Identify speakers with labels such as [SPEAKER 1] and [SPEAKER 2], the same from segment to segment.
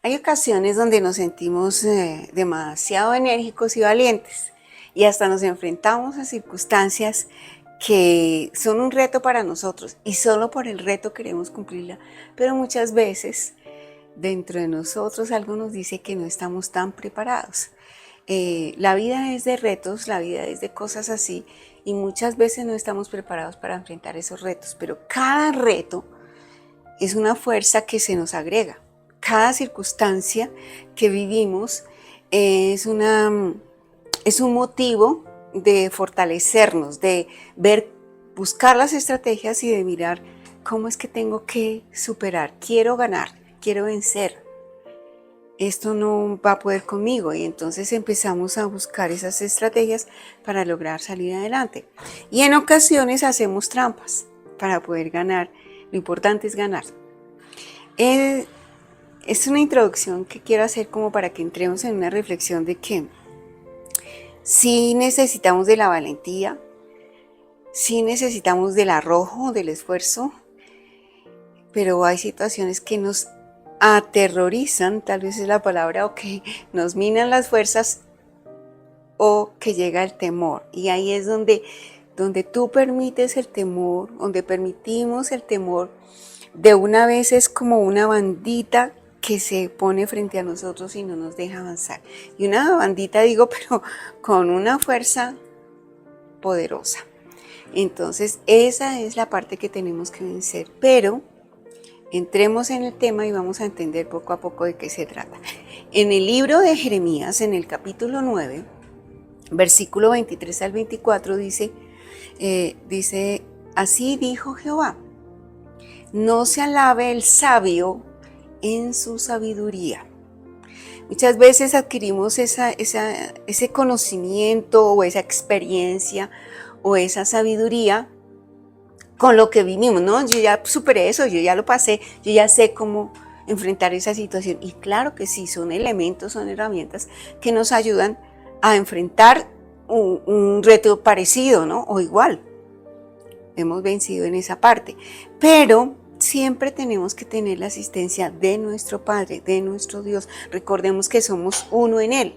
[SPEAKER 1] Hay ocasiones donde nos sentimos demasiado enérgicos y valientes y hasta nos enfrentamos a circunstancias que son un reto para nosotros y solo por el reto queremos cumplirla, pero muchas veces dentro de nosotros algo nos dice que no estamos tan preparados. La vida es de retos, la vida es de cosas así y muchas veces no estamos preparados para enfrentar esos retos, pero cada reto es una fuerza que se nos agrega. Cada circunstancia que vivimos es un motivo de fortalecernos, de buscar las estrategias y de mirar cómo es que tengo que superar. Quiero ganar, quiero vencer. Esto no va a poder conmigo y entonces empezamos a buscar esas estrategias para lograr salir adelante. Y en ocasiones hacemos trampas para poder ganar. Lo importante es ganar. Es una introducción que quiero hacer como para que entremos en una reflexión de que sí necesitamos de la valentía, sí necesitamos del arrojo, del esfuerzo, pero hay situaciones que nos aterrorizan, tal vez es la palabra, o que nos minan las fuerzas o que llega el temor. Y ahí es donde tú permites el temor, donde permitimos el temor, de una vez es como una bandita que se pone frente a nosotros y no nos deja avanzar. Y una bandita, digo, pero con una fuerza poderosa. Entonces, esa es la parte que tenemos que vencer. Pero entremos en el tema y vamos a entender poco a poco de qué se trata. En el libro de Jeremías, en el capítulo 9, versículo 23 al 24, dice, así dijo Jehová, no se alabe el sabio en su sabiduría. Muchas veces adquirimos ese conocimiento o esa experiencia o esa sabiduría con lo que vivimos, ¿no? Yo ya superé eso, yo ya lo pasé, yo ya sé cómo enfrentar esa situación. Y claro que sí, son elementos, son herramientas que nos ayudan a enfrentar un reto parecido, ¿no? O igual. Hemos vencido en esa parte. Pero siempre tenemos que tener la asistencia de nuestro Padre, de nuestro Dios. Recordemos que somos uno en Él.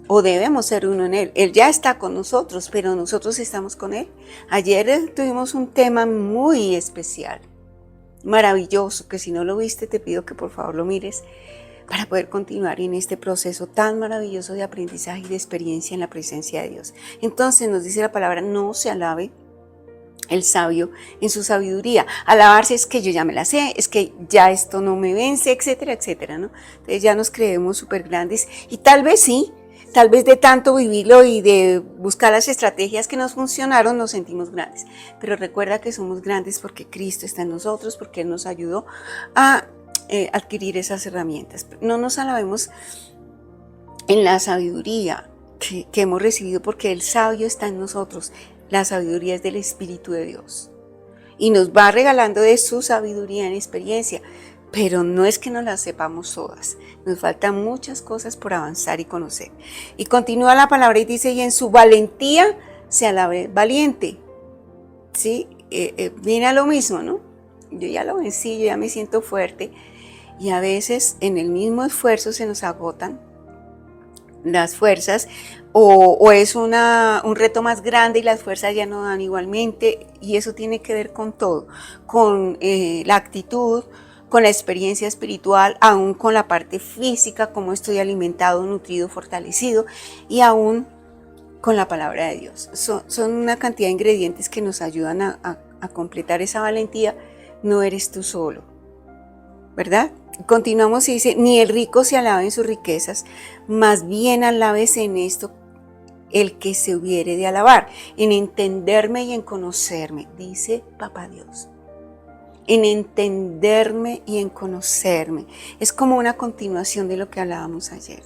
[SPEAKER 1] O debemos ser uno en Él. Él ya está con nosotros, pero nosotros estamos con Él. Ayer tuvimos un tema muy especial, maravilloso, que si no lo viste te pido que por favor lo mires para poder continuar en este proceso tan maravilloso de aprendizaje y de experiencia en la presencia de Dios. Entonces nos dice la palabra, no se alabe el sabio en su sabiduría. Alabarse es que yo ya me la sé, es que ya esto no me vence, etcétera, etcétera, ¿no? Entonces ya nos creemos súper grandes y tal vez sí, tal vez de tanto vivirlo y de buscar las estrategias que nos funcionaron, nos sentimos grandes. Pero recuerda que somos grandes porque Cristo está en nosotros, porque Él nos ayudó a adquirir esas herramientas. No nos alabemos en la sabiduría que hemos recibido porque el sabio está en nosotros. La sabiduría es del Espíritu de Dios. Y nos va regalando de su sabiduría en experiencia. Pero no es que no las sepamos todas, nos faltan muchas cosas por avanzar y conocer. Y continúa la palabra y dice, y en su valentía se alabe valiente. ¿Sí? Viene lo mismo, ¿no? Yo ya lo vencí, yo ya me siento fuerte. Y a veces en el mismo esfuerzo se nos agotan las fuerzas o es un reto más grande y las fuerzas ya no dan igualmente. Y eso tiene que ver con todo, con la actitud, con la experiencia espiritual, aún con la parte física, cómo estoy alimentado, nutrido, fortalecido, y aún con la palabra de Dios. Son una cantidad de ingredientes que nos ayudan a completar esa valentía. No eres tú solo, ¿verdad? Continuamos y dice, ni el rico se alabe en sus riquezas, más bien alábese en esto el que se hubiere de alabar, en entenderme y en conocerme, dice Papá Dios. En entenderme y en conocerme. Es como una continuación de lo que hablábamos ayer.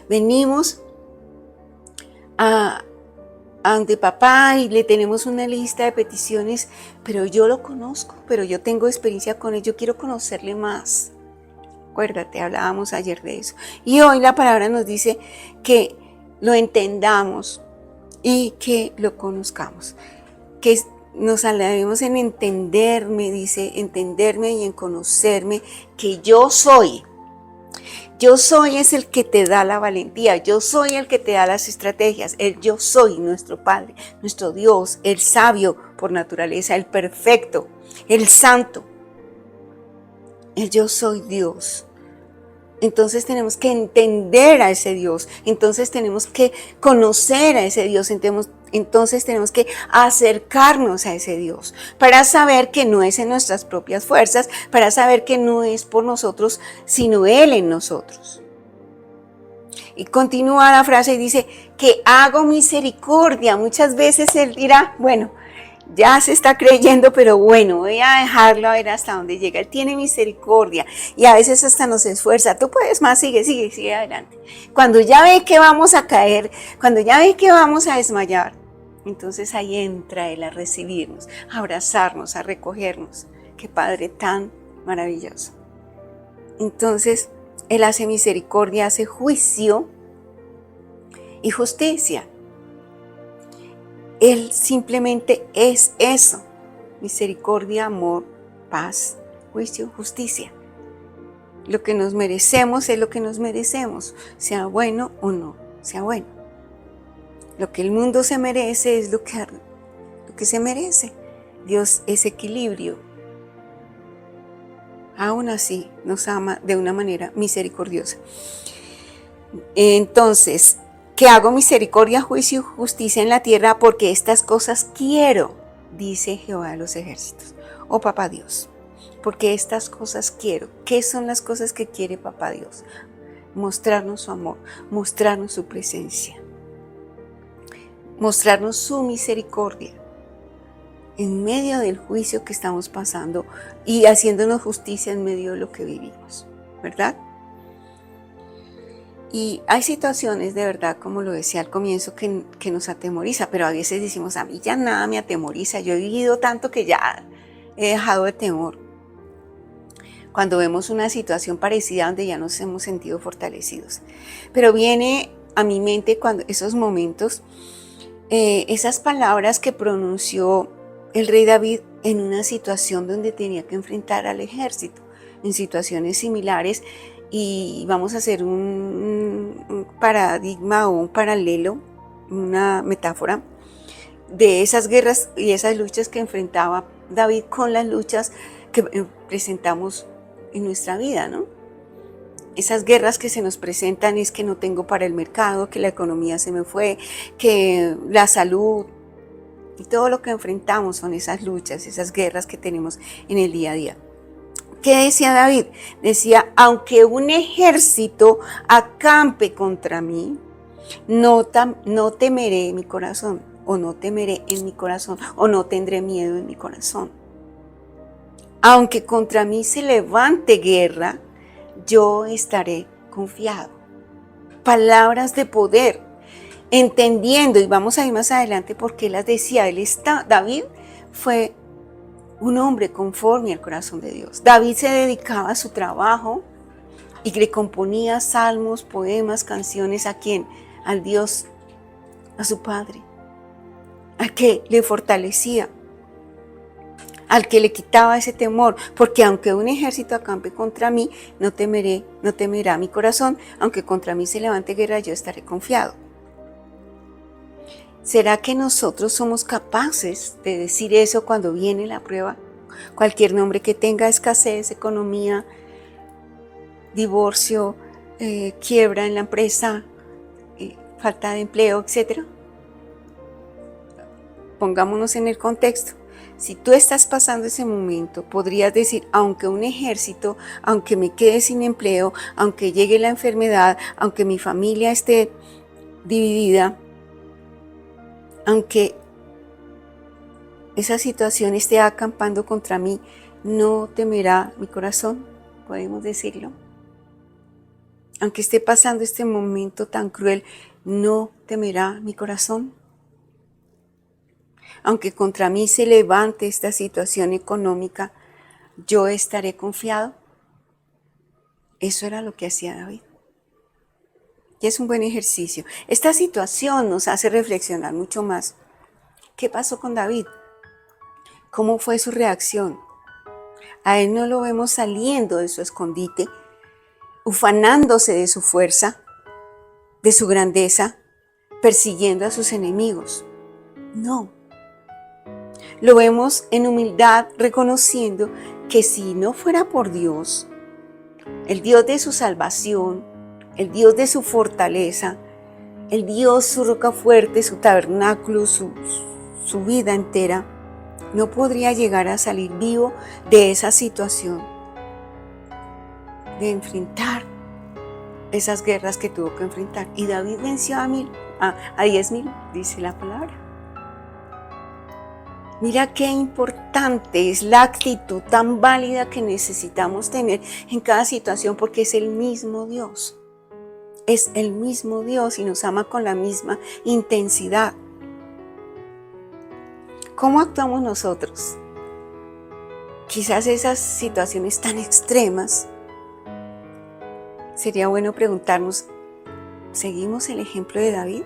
[SPEAKER 1] Venimos ante papá y le tenemos una lista de peticiones, pero yo lo conozco, pero yo tengo experiencia con él, yo quiero conocerle más. Acuérdate, hablábamos ayer de eso. Y hoy la palabra nos dice que lo entendamos y que lo conozcamos. Que nos alabemos en entenderme, dice, entenderme y en conocerme que yo soy. yo soy es el que te da la valentía, yo soy el que te da las estrategias, el yo soy, nuestro Padre, nuestro Dios, el sabio por naturaleza, el perfecto, el santo, el yo soy Dios. Entonces tenemos que entender a ese Dios, entonces tenemos que conocer a ese Dios, entonces tenemos que acercarnos a ese Dios para saber que no es en nuestras propias fuerzas, para saber que no es por nosotros, sino Él en nosotros. Y continúa la frase y dice que hago misericordia. Muchas veces Él dirá, bueno, ya se está creyendo, pero bueno, voy a dejarlo a ver hasta dónde llega. Él tiene misericordia y a veces hasta nos esfuerza. Tú puedes más, sigue adelante. Cuando ya ve que vamos a caer, cuando ya ve que vamos a desmayar, entonces ahí entra Él a recibirnos, a abrazarnos, a recogernos. Qué Padre tan maravilloso. Entonces, Él hace misericordia, hace juicio y justicia. Él simplemente es eso: misericordia, amor, paz, juicio, justicia. Lo que nos merecemos es lo que nos merecemos, sea bueno o no sea bueno. Lo que el mundo se merece es lo que se merece. Dios es equilibrio. Aún así nos ama de una manera misericordiosa. Entonces, que hago misericordia, juicio y justicia en la tierra, porque estas cosas quiero, dice Jehová de los ejércitos. Oh Papá Dios, porque estas cosas quiero. ¿Qué son las cosas que quiere Papá Dios? Mostrarnos su amor, mostrarnos su presencia, mostrarnos su misericordia en medio del juicio que estamos pasando y haciéndonos justicia en medio de lo que vivimos, ¿verdad? Y hay situaciones de verdad, como lo decía al comienzo, que nos atemoriza, pero a veces decimos, a mí ya nada me atemoriza, yo he vivido tanto que ya he dejado de temor. Cuando vemos una situación parecida donde ya nos hemos sentido fortalecidos. Pero viene a mi mente cuando esos momentos, esas palabras que pronunció el rey David en una situación donde tenía que enfrentar al ejército, en situaciones similares. Y vamos a hacer un paradigma o un paralelo, una metáfora de esas guerras y esas luchas que enfrentaba David con las luchas que presentamos en nuestra vida, ¿no? Esas guerras que se nos presentan es que no tengo para el mercado, que la economía se me fue, que la salud y todo lo que enfrentamos son esas luchas, esas guerras que tenemos en el día a día. ¿Qué decía David? Decía, aunque un ejército acampe contra mí, no temeré en mi corazón, o no temeré en mi corazón, o no tendré miedo en mi corazón. Aunque contra mí se levante guerra, yo estaré confiado. Palabras de poder, entendiendo, y vamos a ir más adelante porque las decía, David fue un hombre conforme al corazón de Dios. David se dedicaba a su trabajo y le componía salmos, poemas, canciones. ¿A quién? Al Dios, a su Padre, al que le fortalecía, al que le quitaba ese temor, porque aunque un ejército acampe contra mí, no temerá mi corazón, aunque contra mí se levante guerra, yo estaré confiado. ¿Será que nosotros somos capaces de decir eso cuando viene la prueba? Cualquier nombre que tenga escasez, economía, divorcio, quiebra en la empresa, falta de empleo, etc. Pongámonos en el contexto. Si tú estás pasando ese momento, podrías decir, aunque un ejército, aunque me quede sin empleo, aunque llegue la enfermedad, aunque mi familia esté dividida, aunque esa situación esté acampando contra mí, no temerá mi corazón, podemos decirlo. Aunque esté pasando este momento tan cruel, no temerá mi corazón. Aunque contra mí se levante esta situación económica, yo estaré confiado. Eso era lo que hacía David. Y es un buen ejercicio. Esta situación nos hace reflexionar mucho más. ¿Qué pasó con David? ¿Cómo fue su reacción? A él no lo vemos saliendo de su escondite ufanándose de su fuerza, de su grandeza, persiguiendo a sus enemigos. No. Lo vemos en humildad, reconociendo que si no fuera por Dios, el Dios de su salvación, el Dios de su fortaleza, el Dios, su roca fuerte, su tabernáculo, su vida entera, no podría llegar a salir vivo de esa situación, de enfrentar esas guerras que tuvo que enfrentar. Y David venció a 10,000, dice la palabra. Mira qué importante es la actitud tan válida que necesitamos tener en cada situación, porque es el mismo Dios. Es el mismo Dios y nos ama con la misma intensidad. ¿Cómo actuamos nosotros? Quizás esas situaciones tan extremas, sería bueno preguntarnos, ¿seguimos el ejemplo de David?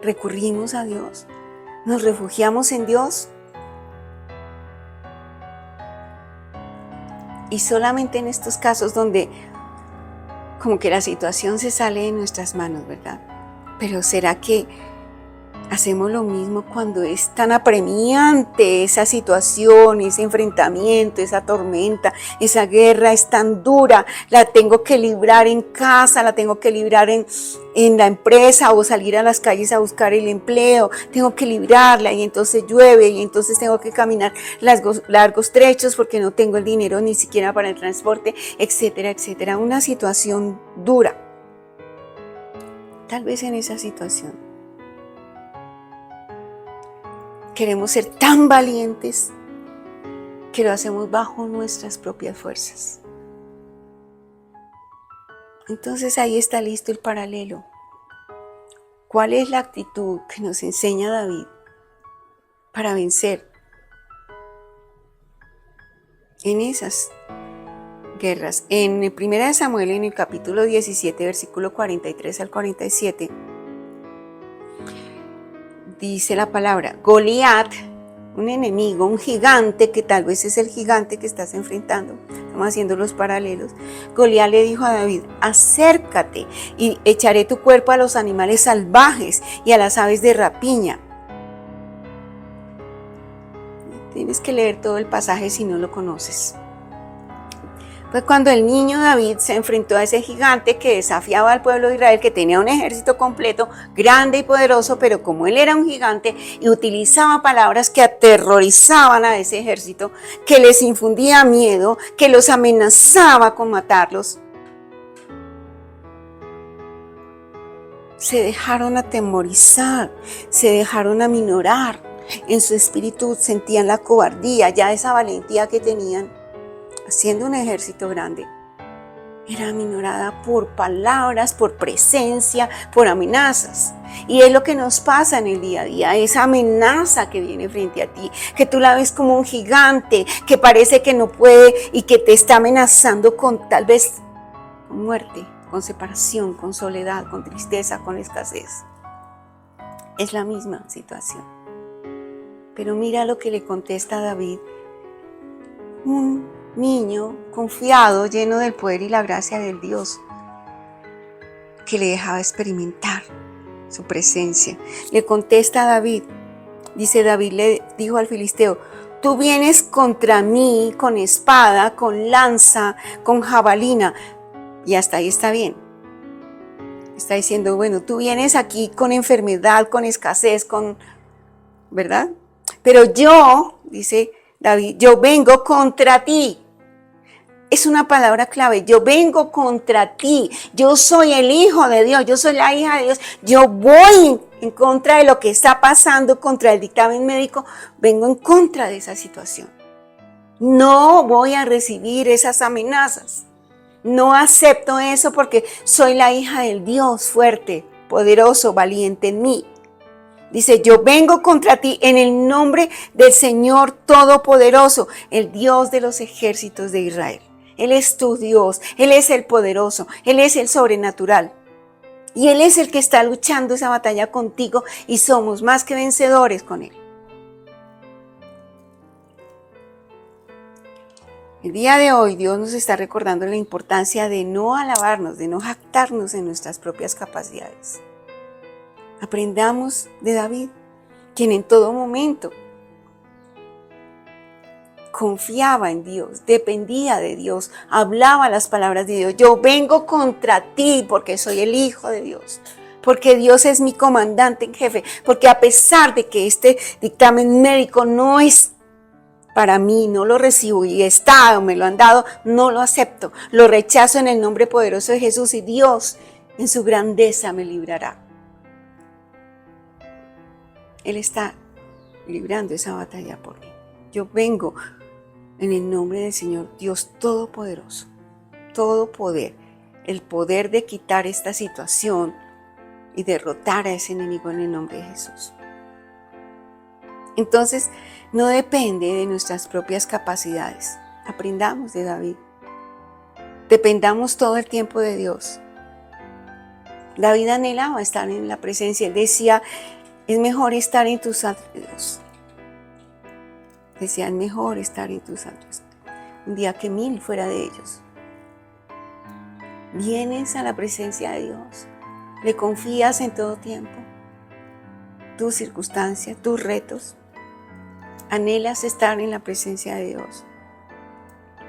[SPEAKER 1] ¿Recurrimos a Dios? ¿Nos refugiamos en Dios? Y solamente en estos casos donde como que la situación se sale de nuestras manos, ¿verdad? Pero ¿será que hacemos lo mismo cuando es tan apremiante esa situación, ese enfrentamiento, esa tormenta, esa guerra es tan dura? La tengo que librar en casa, la tengo que librar en la empresa o salir a las calles a buscar el empleo. Tengo que librarla y entonces llueve y entonces tengo que caminar largos trechos porque no tengo el dinero ni siquiera para el transporte, etcétera, etcétera. Una situación dura. Tal vez en esa situación queremos ser tan valientes que lo hacemos bajo nuestras propias fuerzas. Entonces ahí está listo el paralelo. ¿Cuál es la actitud que nos enseña David para vencer en esas guerras? En 1 Samuel, en el capítulo 17, versículo 43 al 47, dice la palabra: Goliat, un enemigo, un gigante, que tal vez es el gigante que estás enfrentando, estamos haciendo los paralelos. Goliat le dijo a David: acércate y echaré tu cuerpo a los animales salvajes y a las aves de rapiña. Tienes que leer todo el pasaje si no lo conoces. Fue cuando el niño David se enfrentó a ese gigante que desafiaba al pueblo de Israel, que tenía un ejército completo, grande y poderoso, pero como él era un gigante y utilizaba palabras que aterrorizaban a ese ejército, que les infundía miedo, que los amenazaba con matarlos, se dejaron atemorizar, se dejaron aminorar. En su espíritu sentían la cobardía, ya esa valentía que tenían haciendo un ejército grande, era aminorada por palabras, por presencia, por amenazas. Y es lo que nos pasa en el día a día, esa amenaza que viene frente a ti, que tú la ves como un gigante, que parece que no puede y que te está amenazando con tal vez con muerte, con separación, con soledad, con tristeza, con escasez. Es la misma situación. Pero mira lo que le contesta David, un niño confiado, lleno del poder y la gracia del Dios, que le dejaba experimentar su presencia. Le contesta a David, dice: David le dijo al filisteo: tú vienes contra mí con espada, con lanza, con jabalina. Y hasta ahí está bien. Está diciendo, bueno, tú vienes aquí con enfermedad, con escasez, ¿verdad? Pero yo, dice David, yo vengo contra ti. Es una palabra clave. Yo vengo contra ti. Yo soy el hijo de Dios. Yo soy la hija de Dios. Yo voy en contra de lo que está pasando, contra el dictamen médico. Vengo en contra de esa situación. No voy a recibir esas amenazas. No acepto eso porque soy la hija del Dios fuerte, poderoso, valiente en mí. Dice, yo vengo contra ti en el nombre del Señor Todopoderoso, el Dios de los ejércitos de Israel. Él es tu Dios, Él es el poderoso, Él es el sobrenatural. Y Él es el que está luchando esa batalla contigo y somos más que vencedores con Él. El día de hoy Dios nos está recordando la importancia de no alabarnos, de no jactarnos en nuestras propias capacidades. Aprendamos de David, quien en todo momento confiaba en Dios, dependía de Dios, hablaba las palabras de Dios. Yo vengo contra ti porque soy el Hijo de Dios, porque Dios es mi comandante en jefe, porque a pesar de que este dictamen médico no es para mí, no lo recibo y me lo han dado, no lo acepto, lo rechazo en el nombre poderoso de Jesús y Dios en su grandeza me librará. Él está librando esa batalla por mí. Yo vengo en el nombre del Señor Dios Todopoderoso, todo poder, el poder de quitar esta situación y derrotar a ese enemigo en el nombre de Jesús. Entonces, no depende de nuestras propias capacidades. Aprendamos de David. Dependamos todo el tiempo de Dios. David anhelaba estar en la presencia. Él decía, es mejor estar en tus atrios. Decía, es mejor estar en tus atrios un día que 1000 fuera de ellos. Vienes a la presencia de Dios. Le confías en todo tiempo. Tus circunstancias, tus retos. Anhelas estar en la presencia de Dios.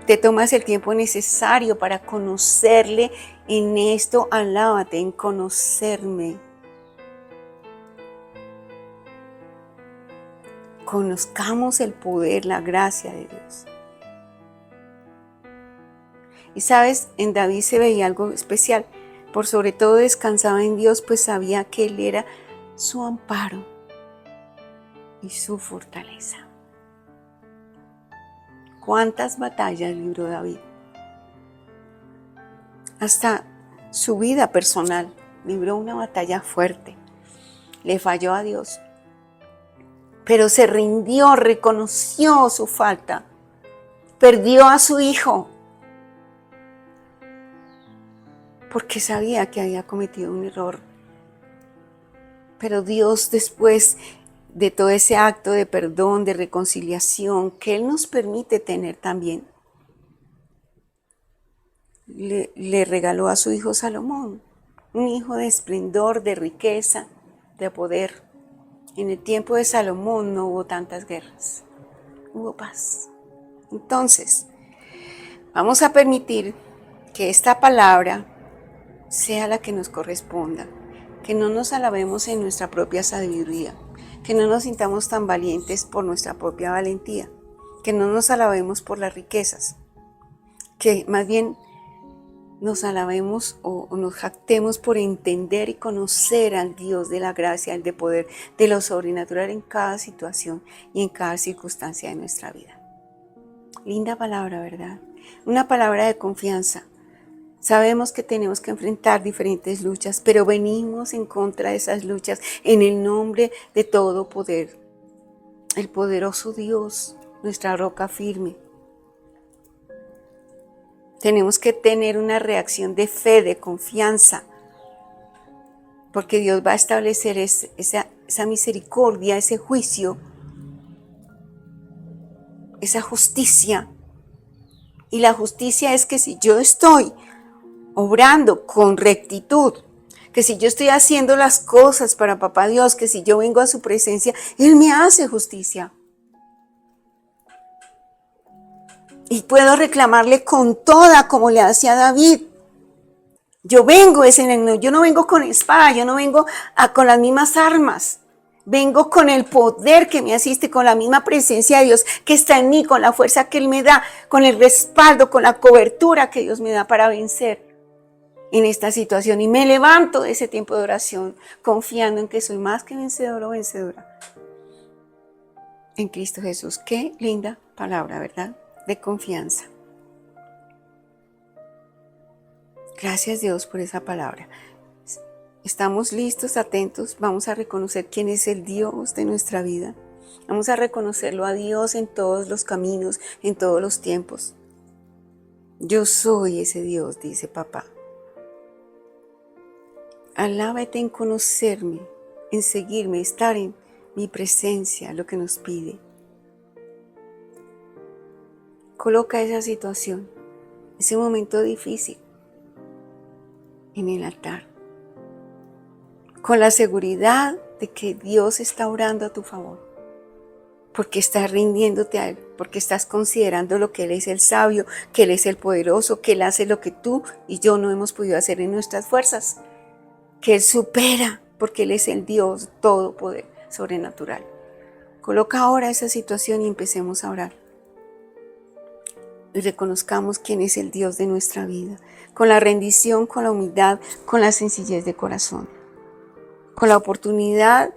[SPEAKER 1] Te tomas el tiempo necesario para conocerle en esto. Alábate en conocerme. Conozcamos el poder, la gracia de Dios. Y sabes, en David se veía algo especial. Por sobre todo descansaba en Dios, pues sabía que Él era su amparo y su fortaleza. ¿Cuántas batallas libró David? Hasta su vida personal libró una batalla fuerte. Le falló a Dios. Pero se rindió, reconoció su falta. Perdió a su hijo. Porque sabía que había cometido un error. Pero Dios, después de todo ese acto de perdón, de reconciliación que Él nos permite tener también, le regaló a su hijo Salomón, un hijo de esplendor, de riqueza, de poder. En el tiempo de Salomón no hubo tantas guerras, hubo paz. Entonces, vamos a permitir que esta palabra sea la que nos corresponda, que no nos alabemos en nuestra propia sabiduría, que no nos sintamos tan valientes por nuestra propia valentía, que no nos alabemos por las riquezas, que más bien nos alabemos o nos jactemos por entender y conocer al Dios de la gracia, el de poder, de lo sobrenatural en cada situación y en cada circunstancia de nuestra vida. Linda palabra, ¿verdad? Una palabra de confianza. Sabemos que tenemos que enfrentar diferentes luchas, pero venimos en contra de esas luchas en el nombre de todo poder. El poderoso Dios, nuestra roca firme. Tenemos que tener una reacción de fe, de confianza, porque Dios va a establecer esa misericordia, ese juicio, esa justicia. Y la justicia es que si yo estoy obrando con rectitud, que si yo estoy haciendo las cosas para Papá Dios, que si yo vengo a su presencia, Él me hace justicia. Y puedo reclamarle con toda, como le hacía David. Yo no vengo con espada, yo no vengo con las mismas armas. Vengo con el poder que me asiste, con la misma presencia de Dios que está en mí, con la fuerza que Él me da, con el respaldo, con la cobertura que Dios me da para vencer en esta situación. Y me levanto de ese tiempo de oración confiando en que soy más que vencedor o vencedora en Cristo Jesús. Qué linda palabra, ¿verdad? De confianza. Gracias Dios por esa palabra. Estamos listos, atentos, vamos a reconocer quién es el Dios de nuestra vida. Vamos a reconocerlo a Dios en todos los caminos, en todos los tiempos. Yo soy ese Dios, dice papá. Alábate en conocerme, en seguirme, estar en mi presencia, lo que nos pide. coloca esa situación, ese momento difícil, en el altar, con la seguridad de que Dios está orando a tu favor, porque estás rindiéndote a Él, porque estás considerando lo que Él es el sabio, que Él es el poderoso, que Él hace lo que tú y yo no hemos podido hacer en nuestras fuerzas, que Él supera, porque Él es el Dios todo poder sobrenatural. Coloca ahora esa situación y empecemos a orar. Y reconozcamos quién es el Dios de nuestra vida, con la rendición, con la humildad, con la sencillez de corazón, con la oportunidad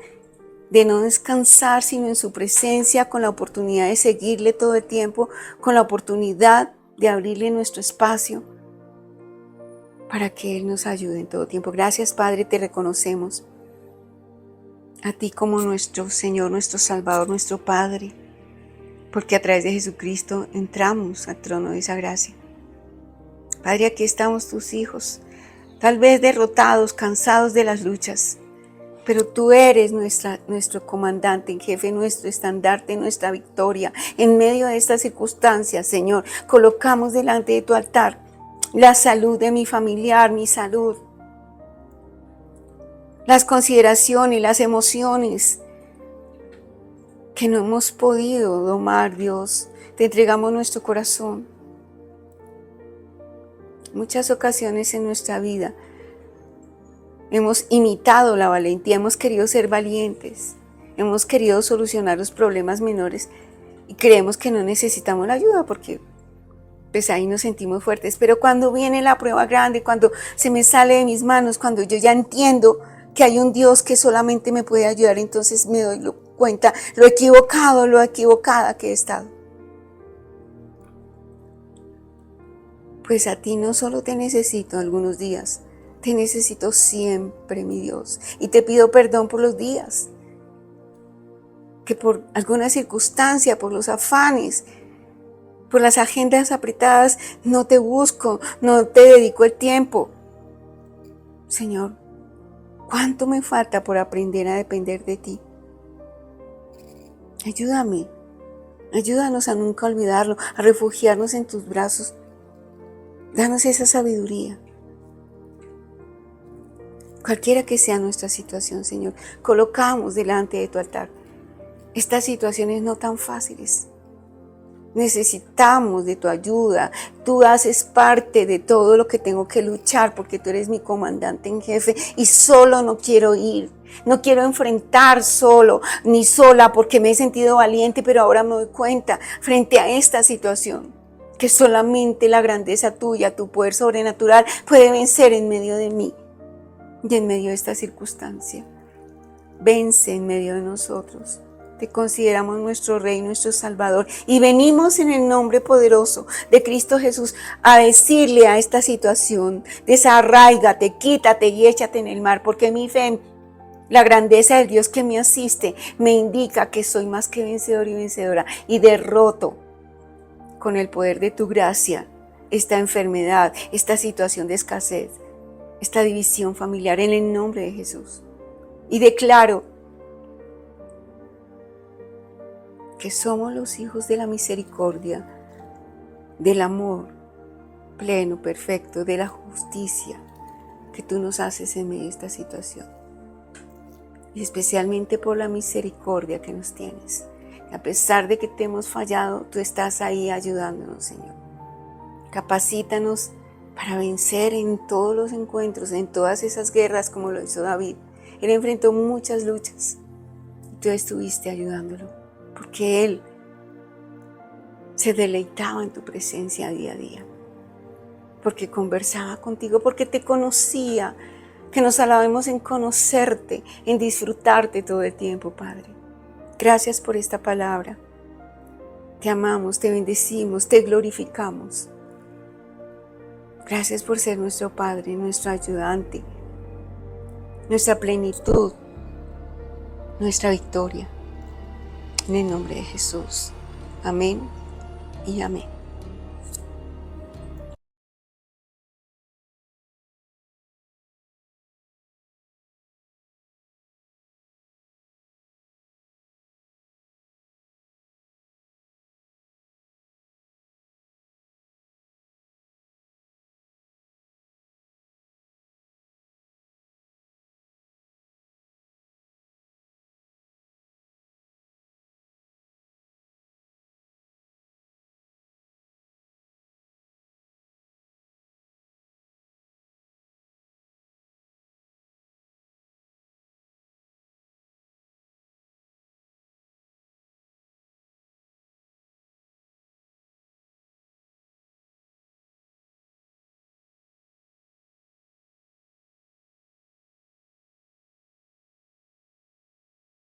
[SPEAKER 1] de no descansar sino en su presencia, con la oportunidad de seguirle todo el tiempo, con la oportunidad de abrirle nuestro espacio para que Él nos ayude en todo tiempo. Gracias, Padre, te reconocemos a ti como nuestro Señor, nuestro Salvador, nuestro Padre, porque a través de Jesucristo entramos al trono de esa gracia. Padre, aquí estamos tus hijos, tal vez derrotados, cansados de las luchas, pero tú eres nuestro comandante en jefe, nuestro estandarte, nuestra victoria. En medio de estas circunstancias, Señor, colocamos delante de tu altar la salud de mi familiar, mi salud, las consideraciones, las emociones que no hemos podido domar, Dios. Te entregamos nuestro corazón. Muchas ocasiones en nuestra vida hemos imitado la valentía, hemos querido ser valientes, hemos querido solucionar los problemas menores y creemos que no necesitamos la ayuda porque pues ahí nos sentimos fuertes. Pero cuando viene la prueba grande, cuando se me sale de mis manos, cuando yo ya entiendo que hay un Dios que solamente me puede ayudar, entonces me doy cuenta lo equivocado, lo equivocada que he estado. Pues a ti no solo te necesito algunos días, te necesito siempre, mi Dios. Y te pido perdón por los días que por alguna circunstancia, por los afanes, por las agendas apretadas, no te busco, no te dedico el tiempo. Señor, ¿cuánto me falta por aprender a depender de ti? Ayúdame, ayúdanos a nunca olvidarlo, a refugiarnos en tus brazos. Danos esa sabiduría. Cualquiera que sea nuestra situación, Señor, colocamos delante de tu altar estas situaciones no tan fáciles. Necesitamos de tu ayuda. Tú haces parte de todo lo que tengo que luchar porque tú eres mi comandante en jefe y solo no quiero ir. No quiero enfrentar solo ni sola porque me he sentido valiente, pero ahora me doy cuenta frente a esta situación que solamente la grandeza tuya, tu poder sobrenatural puede vencer en medio de mí y en medio de esta circunstancia. Vence en medio de nosotros. Te consideramos nuestro Rey, nuestro Salvador y venimos en el nombre poderoso de Cristo Jesús a decirle a esta situación: desarráigate, quítate y échate en el mar, porque mi fe, la grandeza del Dios que me asiste, me indica que soy más que vencedor y vencedora y derroto con el poder de tu gracia esta enfermedad, esta situación de escasez, esta división familiar en el nombre de Jesús. Y declaro que somos los hijos de la misericordia, del amor pleno, perfecto, de la justicia que tú nos haces en medio de esta situación. Y especialmente por la misericordia que nos tienes. A pesar de que te hemos fallado, tú estás ahí ayudándonos, Señor. Capacítanos para vencer en todos los encuentros, en todas esas guerras como lo hizo David. Él enfrentó muchas luchas y tú estuviste ayudándolo, porque Él se deleitaba en tu presencia día a día, porque conversaba contigo, porque te conocía. Que nos alabemos en conocerte, en disfrutarte todo el tiempo, Padre. Gracias por esta palabra. Te amamos, te bendecimos, te glorificamos. Gracias por ser nuestro Padre, nuestro ayudante, nuestra plenitud, nuestra victoria. En el nombre de Jesús. Amén y amén.